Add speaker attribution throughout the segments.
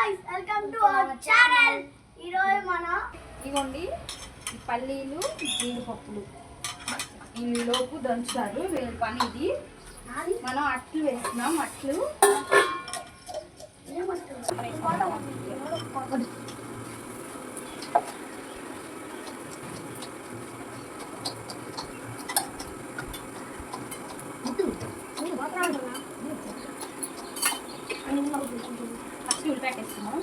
Speaker 1: guys, welcome to our channel. ఈరోజు మనం
Speaker 2: ఇగోండి ఈ పల్లీలు జీడిపప్పులు ఇందులోపు దంచుతారు వేరే పని ఇది. మనం అట్లు వేస్తున్నాం. అట్లు ఫస్ట్ ఉల్లిపెట్టేస్తున్నాం.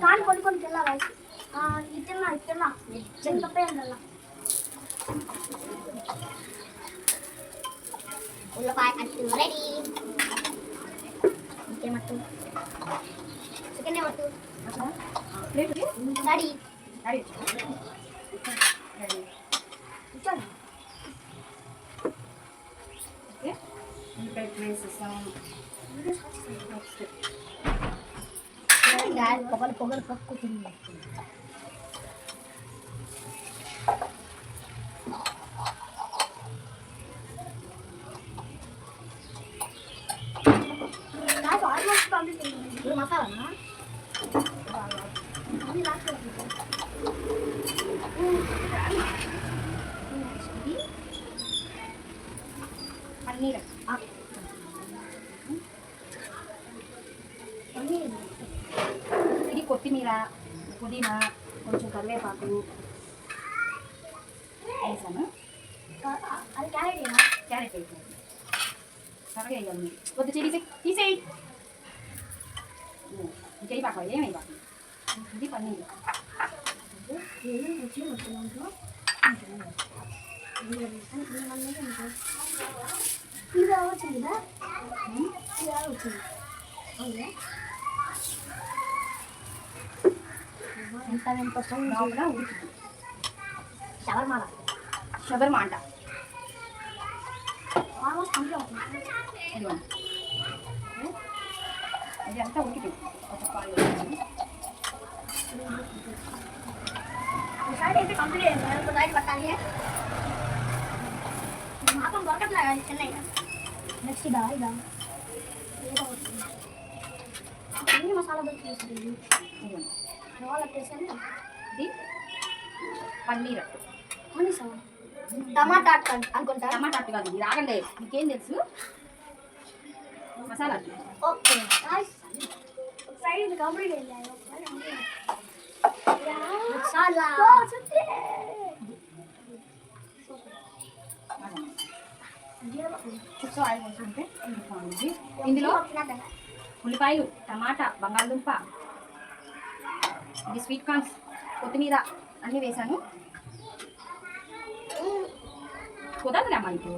Speaker 1: కాని కొన్ని తిన్నా ఇస్తున్నా తప్పే ఉల్లపాయ అట్టు రెడీ. ఇంకేమట్టు చికెన్ ఏమట్టు రెడీ రెడీ
Speaker 2: ఓకే. ఇంకా వేసేసాం.
Speaker 1: పొగలు పక్కుతుంది. మసాలా
Speaker 2: పన్నీర్ ఇది కొత్తిమీర, పుదీనా, కొంచెం కరివేపాకు వేసాను.
Speaker 1: అది క్యారెట్
Speaker 2: క్యారెట్ వేసాను. త్వరగా వేయాలి. కొద్ది చెయ్యి తీసేయి. ఇంకేయి పాక ఏమై పాక. ఇది పన్నీర్
Speaker 1: ఇది వచ్చిందా వచ్చింది. ఎంత
Speaker 2: లోపల ఉడుకుతుంది.
Speaker 1: షవర్మా
Speaker 2: అంట
Speaker 1: ఆల్మోస్ట్ కంప్లీట్ అవుతుంది.
Speaker 2: ఇది అంతా ఉడికిపోయింది. ఒక పాలు
Speaker 1: ఒకసారి అయితే కంప్లీట్ అయింది. ఒక సైడ్ పట్టాలి. మాత్రం దొరకట్లే చెన్నై. నెక్స్ట్ ఇదా ఏదో వచ్చింది. అన్ని మసాలా దొరికింది.
Speaker 2: ఇది పన్నీర్ అట్టు.
Speaker 1: టమాటా అట్టు అనుకుంటా.
Speaker 2: టమాటా అట్టు కాదు. ఇది ఆగండి. మీకేం తెలుసు? మసాలా అట్టు.
Speaker 1: ఓకే సైడ్ ఇది కంప్లీట్ అయ్యాయి. మసాలా
Speaker 2: చిప్స్ ఆయిల్ కొంటే ఇందులో ఉల్లిపాయలు, టమాటా, బంగాళదుంప, ఇది స్వీట్ కార్న్స్, కొత్తిమీర అన్నీ వేసాను. కుదరదమ్మా ఇది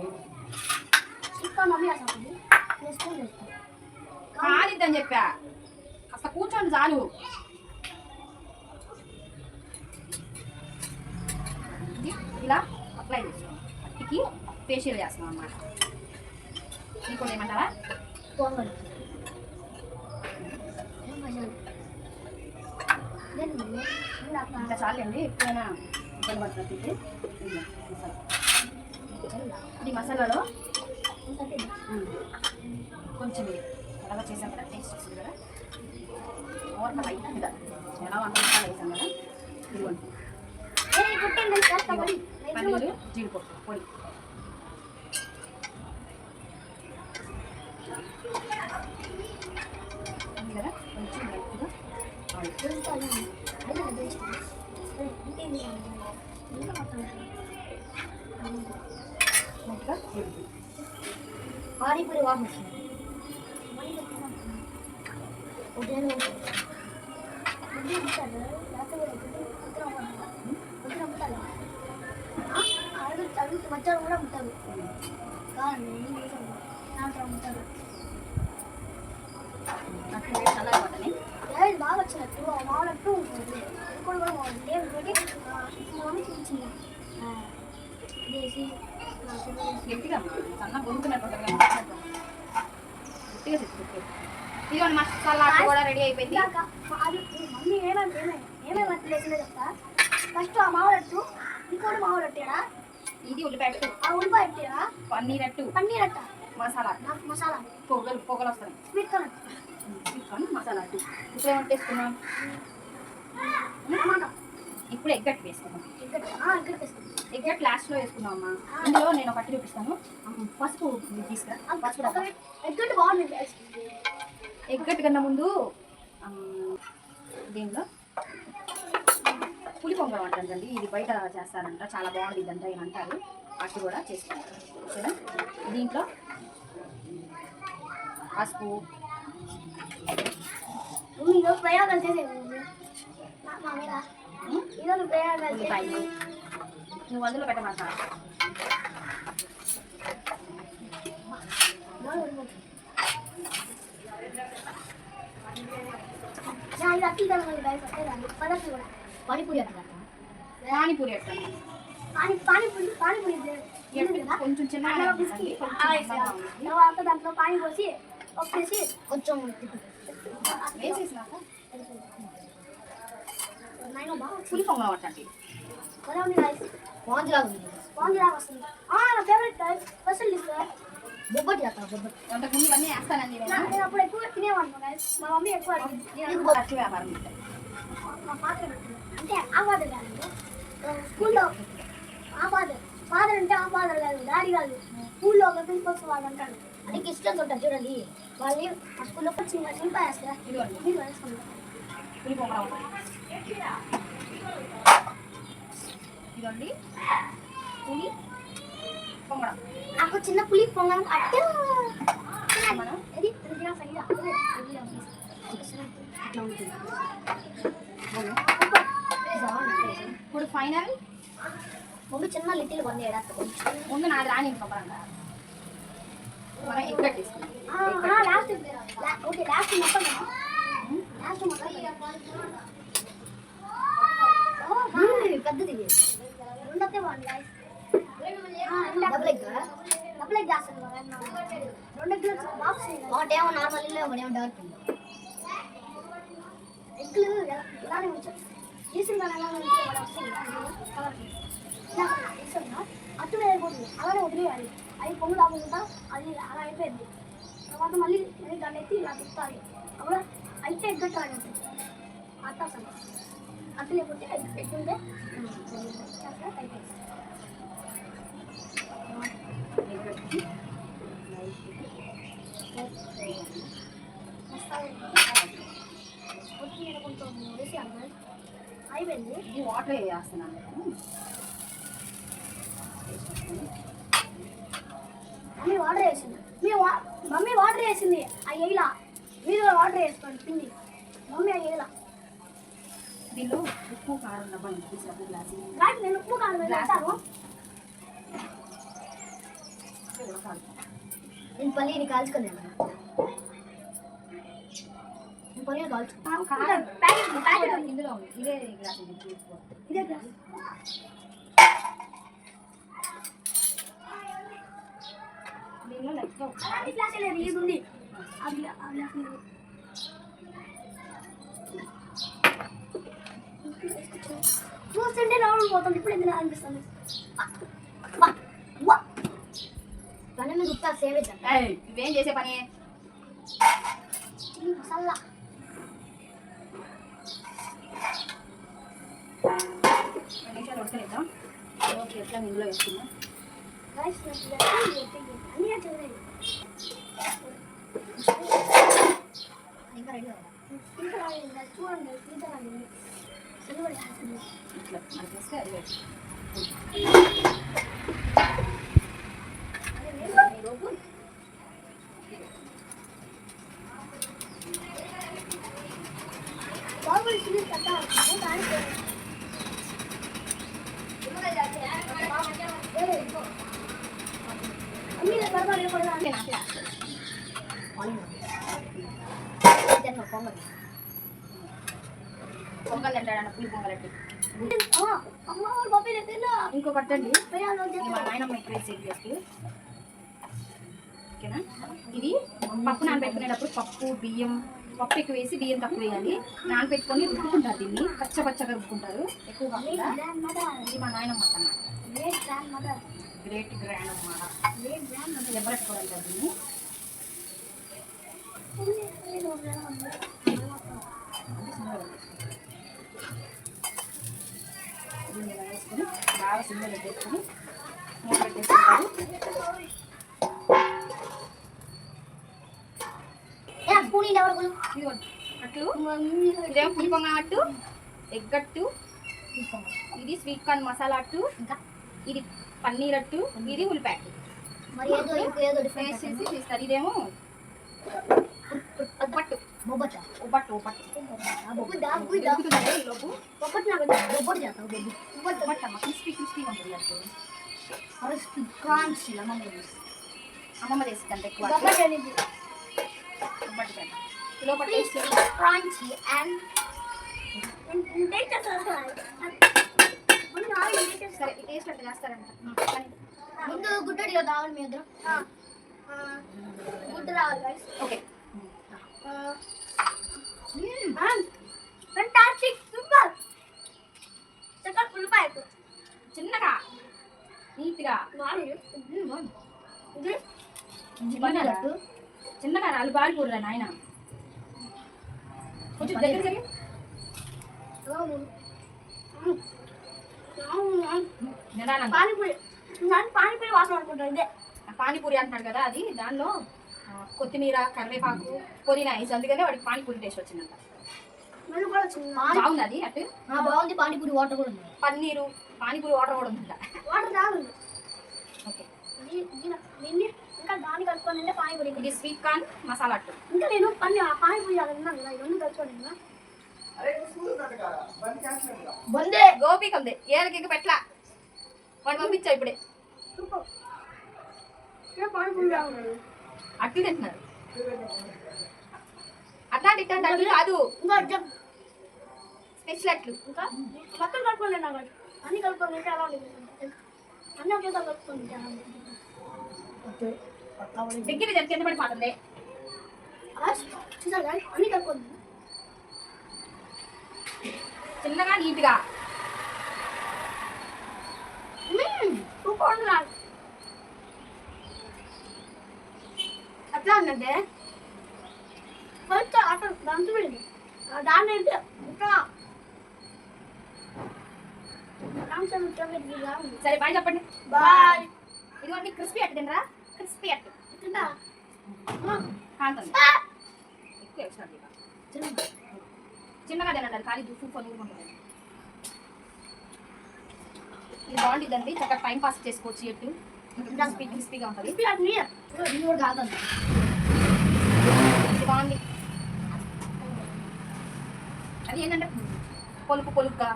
Speaker 2: కాలిద్దని చెప్పా. కాస్త కూర్చోండి చాలు. ఇలా అప్లై చేస్తాం. అట్టికి ఫేషియల్ చేస్తాం అన్నమాట. ఇంకోటి ఏమంటారా? ఇంకా చాలండి. ఎప్పుడైనా ఇబ్బంది పడుతుంది. ఇది మసాలాలో కొంచెం అలాగా చేసాం కదా, టేస్ట్ వస్తుంది కదా. ఓవర్గా లైట్గా ఎలా వంట మసాలా వేసాం కదా. ఇదిగోండి పన్నీరు, జీడిపప్పు పొడి. కదా కొంచెం లైట్గా
Speaker 1: పానీపూరి వాసన వచ్చింది. మధ్యాహ్నం కూడా అమ్ముతారు కానీ అమ్ముతారు. బాగా వచ్చినట్టు మామూలట్టు ఉంటుంది. ఇప్పుడు కూడా బాగుంది. మమ్మీ చూపించింది
Speaker 2: సన్న బొంగుతున్నట్టు ఇదిగోండి మసాలా కూడా రెడీ అయిపోయింది.
Speaker 1: మమ్మీ ఏమేమి అట్టు వేసిందో చెప్తా. ఫస్ట్ ఆ మామూలట్టు ఇంకోటి మామూలట్టేనా
Speaker 2: ఇది ఉల్లిపాయ
Speaker 1: ఉల్లిపాయ
Speaker 2: పన్నీర్
Speaker 1: అట్ట
Speaker 2: మసాలా
Speaker 1: నాకు మసాలా
Speaker 2: పొగలు వస్తాయి.
Speaker 1: స్వీట్ కార్న్
Speaker 2: మసాలా అట్టు. ఇప్పుడు ఏమంటే వేసుకున్నాం, ఇప్పుడు ఎగ్గట్టు వేసుకున్నాం. ఎగ్గట్టు లాస్ట్లో వేసుకున్నాం అమ్మా. ఇందులో నేను ఒకటి చూపిస్తాను. పసుపు తీసుకురా. పసుపు
Speaker 1: ఎగ్గట్టు బాగుంది.
Speaker 2: ఎగ్గట్టు కన్నా ముందు దీనిలో పులి పొంగల్ అంటారండి. ఇది బయట చేస్తారంట, చాలా బాగుంది ఇదంతా అని అంటారు. అట్టు కూడా చేసుకుంటారు. ఓకేనా? దీంట్లో పసుపు
Speaker 1: ప్రయోగాలు చేసేది ఈరోజు ప్రయోగాలు
Speaker 2: ఉల్లిపాయలు నువ్వు అందులో పెట్టమాట.
Speaker 1: ఇది అట్టి పదార్థం కూడా పానీపూరి అట్లా
Speaker 2: పానీపూరి ఎట్లా
Speaker 1: పానీపూరి
Speaker 2: కొంచెం చిన్నగా
Speaker 1: తర్వాత దాంట్లో పానీ పోసి ఒప్పేసి కొంచెం
Speaker 2: వేసేసినాక పులి పొంగల్ పట్టండి.
Speaker 1: స్పాంజ్ లాగా వస్తుంది. నా ఫేవరెట్ స్పెషల్ డిష్ బొబ్బటి అక్క. బొబ్బటి
Speaker 2: అంతకుముందు ఇవన్నీ వేస్తానండి
Speaker 1: నేను అప్పుడు ఎక్కువ తినేవాడిని guys. మా మమ్మీ ఎక్కువ
Speaker 2: ఖర్చు వ్యాపారం
Speaker 1: మా ఫాదర్ అంటే ఆ ఫాదర్ కాదు, స్కూల్లో ఆ ఫాదర్ అంటే ఆ ఫాదర్ కాదు, డాడీ కాదు. స్కూల్లో ఒక ప్రిన్సిపల్స్ వాళ్ళు అంటారు. అది క్రిస్టియన్స్ ఉంటారు చూడండి, వాళ్ళు ఆ స్కూల్లో చిన్న చిన్న వేస్తారు. మీరు వేసుకుంటారు
Speaker 2: పులి పొంగల్ ఇదండి పులి పొంగడం.
Speaker 1: నాకు చిన్న పులి పొంగడం అట్టే
Speaker 2: మనం
Speaker 1: ఇది సరిగా
Speaker 2: అట్లా ఉంటుంది. ఇప్పుడు ఫైనల్
Speaker 1: మమ్మీ చిన్న లిటిల్ కొంది
Speaker 2: ముందు నాది రాని పొంగలంగా మనం ఎగ్గట్టు తీసుకున్నాం.
Speaker 1: లాస్ట్ ఓకే లాస్ట్ మొత్తం లాస్ట్ మొత్తం పెద్దది రెండతే బాగుంది డబుల్ ఎగ్ చేస్తాను. రెండు ఎగ్లు బాక్స్ ఒకటేమో నార్మల్ ఇల్లు ఒకటేమో డార్క్ ఎగ్లు ఇలానే ఉంచారు. తీసుకుని ఎలా వస్తుంది అట్టు వేయకూడదు, అలానే వదిలేయాలి. అవి పొంగు లాగుంటా అది అలా అయిపోయింది. తర్వాత మళ్ళీ దాన్ని ఎత్తి ఇలా తిప్పాలి. అప్పుడు అయితే ఎగ్గట్టు ఆడింది అట్ట అసలు అట్టు లేకపోతే ఎగ్గుంటే కొంచెం వేసి అమ్మాయి అయిపోయింది.
Speaker 2: ఇది వాటర్ వేస్తున్నాను.
Speaker 1: మమ్మీ వాటర్ వేసింది. మమ్మీ వాటర్ వేసింది అవి వేయలా. మీరు వాటర్ వేసుకోండి పిండి. మమ్మీ అవి వేయలా.
Speaker 2: దీనిలో ఉప్పు కారం డబ్బా తీసుకు గ్లాస్.
Speaker 1: నేను ఉప్పు కారం వేస్తాను. నేను పల్లీని కాల్చుకున్నాను. పల్లీని కాల్చుకున్నాను.
Speaker 2: ఇందులో ఉంది. ఇదే గ్లాస్ తీసుకో.
Speaker 1: ఇదే గ్లాస్
Speaker 2: దీనిలో లైట్గా
Speaker 1: గ్లాస్ లేదు, ఇది ఉంది. ఆ గ్లాస్ లేదు. చూస్తుంటే నవ్వు పోతుంది. ఇప్పుడు ఎందుకు అనిపిస్తుంది పని మీద ఉత్తా సేవే
Speaker 2: ఇవేం చేసే పని
Speaker 1: మసాలా
Speaker 2: నిమిషాలు ఉడకలేద్దాం. ఓకే ఎట్లా ఇందులో వేసుకున్నాం.
Speaker 1: అన్నీ చూడండి
Speaker 2: ఇట్లా అనిపిస్తే అది వేసి పొంగల్ తింటాడన్న పులి పొంగల్ అంటే ఇంకొకటి అండి. మా నాయనమ్మ ఎక్కువ వేసేది. ఓకేనా? ఇది పప్పు నానబెట్టుకునేటప్పుడు పప్పు ఎక్కువ వేసి బియ్యం తక్కువ వేయాలి. నానబెట్టుకొని రుబ్బుకుంటారు. దీన్ని పచ్చగా రుబ్బుకుంటారు ఎక్కువ కాకుండా. ఇది మా నాయనమ్మ అన్నమాట. గ్రేట్ గ్రాండ్ అన్నమాట. ఎవరెట్టుకోవాలి కదా దీన్ని. దీన్ని ఇలా వేసుకొని బాగా సిమ్లో పెట్టేసుకొని మూత పెట్టేసుకుంటారు. ఇదిగోండి అట్లు, ఇదేమో పులిపొంగ అట్టు, ఎగ్ అట్టు, ఇది స్వీట్ కార్న్ మసాలా అట్టు, ఇంకా ఇది పన్నీర్ అట్టు, ఇది ఉల్లిపాయ అట్టు.
Speaker 1: మరి ఏదో
Speaker 2: ఫ్రెష్ చేసి చేస్తారు. ఇదేమో ఒబ్బట్టు
Speaker 1: బొబ్బట్టు
Speaker 2: ఒబ్బట్టు ఒబ్బట్టు దొరుకుతుందండి ఈలోపు. ఒబ్బట్టమ్మ క్రిస్పీ క్రిస్పీగా ఉంటుంది అట్టు.
Speaker 1: క్రాంచ్
Speaker 2: అమ్మమ్మ చేస్తుందంటే ఎక్కువ ఒబ్బట్టు కంటే లోపల టేస్ట్
Speaker 1: క్రాంచీ అండ్
Speaker 2: సరే టేస్ట్ అంటే చేస్తారంట. కానీ
Speaker 1: ముందు గుడ్డడి రావాలి మీ ఇద్దరు గుడ్డు రావాలి guys.
Speaker 2: ఓకే
Speaker 1: ఫెంటాస్టిక్ సూపర్ చక్కగా ఉల్లిపాయ
Speaker 2: చిన్నగా నీట్గా
Speaker 1: ఇది
Speaker 2: చిన్నగా రాళ్ళు బారిపోరురా నాయన. కొంచెం దగ్గర జరిగి
Speaker 1: పానీపూరి పానీపూరి వాసన అనుకుంటాను ఇదే
Speaker 2: పానీపూరి అంటున్నాడు కదా, అది దానిలో కొత్తిమీర కరివేపాకు పుదీనా వేసి అందుకనే వాడికి పానీపూరి టేస్ట్ వచ్చిందంట. బాగుంది అది అటు
Speaker 1: బాగుంది. పానీపూరి వాటర్ కూడా ఉంది.
Speaker 2: పన్నీరు పానీపూరి వాటర్ కూడా ఉందంట.
Speaker 1: వాటర్ రాదు.
Speaker 2: ఓకే
Speaker 1: దీన్ని ఇంకా దాన్ని కలుపుకొని అంటే పానీపూరి.
Speaker 2: ఇది స్వీట్ కార్న్ మసాలా అట్టు.
Speaker 1: ఇంకా నేను పానీపూరి అది ఉన్నాను కదా ఇవన్నీ కలుపుకోండి ఇంకా బందే
Speaker 2: గోపిక ఉంది ఏళ్ళకి ఇంకా పెట్టలా, వాడు పంపించా ఇప్పుడే.
Speaker 1: సూపర్ పానీపూరి రాదు
Speaker 2: అట్లు తింటున్నారు. అట్లాంటి ఇట్లాంటి అట్లు కాదు,
Speaker 1: ఇంకా
Speaker 2: స్పెషల్ అట్లు.
Speaker 1: ఇంకా మొత్తం కలుపుకోండి నాకు అన్ని కలుపుకొని అంటే అలా అన్నీ ఒకే కలుపుకోండి
Speaker 2: దగ్గర జరిగి కింద పడిపోతుంది.
Speaker 1: చూసారు అన్ని కలుపుకోండి
Speaker 2: చిన్నగా నీట్గా.
Speaker 1: సూపర్ రాదు అట్లా ఉందంటే ఫస్ట్ అసలు దాంతో వెళ్ళింది దాన్ని అయితే ఇంకా
Speaker 2: సరే బాయ్ చెప్పండి.
Speaker 1: బాయ్.
Speaker 2: ఇదిగోండి క్రిస్పీ అట్టు తినరా, క్రిస్పీ అట్టు కాంతుంది ఎక్కువ ఎక్స్ట్రా చిన్నగా తినండి, అది ఖాళీ దుఫు కొనుక్కుంటుంది. ఇది బాగుంటుందండి, చక్కగా టైం పాస్ చేసుకోవచ్చు. ఎట్టు క్రిస్పీ క్రిస్పీగా ఉంటుంది.
Speaker 1: ఇది కూడా కాదండి
Speaker 2: ఇది బాగుంది. అది ఏంటంటే పొలుపు పొలుపుగా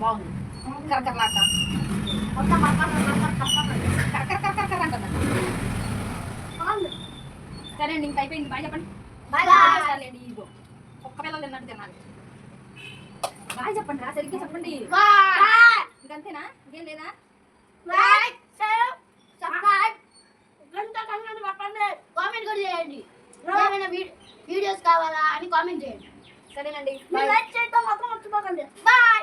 Speaker 2: బాగుంది. కరకరలాట కరకర అంటుందండి. సరే అండి ఇంక అయిపోయింది. బాయ్ చెప్పండి.
Speaker 1: బాయ్.
Speaker 2: ఇదిగో ఒక్క పిల్లలు తిన్నట్టు తినాలి. బాయ్ చెప్పండి రా, సరిగ్గా చెప్పండి. ఇంకంతేనా, ఇంకేం లేదా?
Speaker 1: కామెంట్ కూడా చేయండి. ఏమైనా వీడియోస్ కావాలా అని కామెంట్ చేయండి.
Speaker 2: సరేనండి
Speaker 1: లైక్ చేయడం మాత్రం మర్చిపోకండి. బాయ్.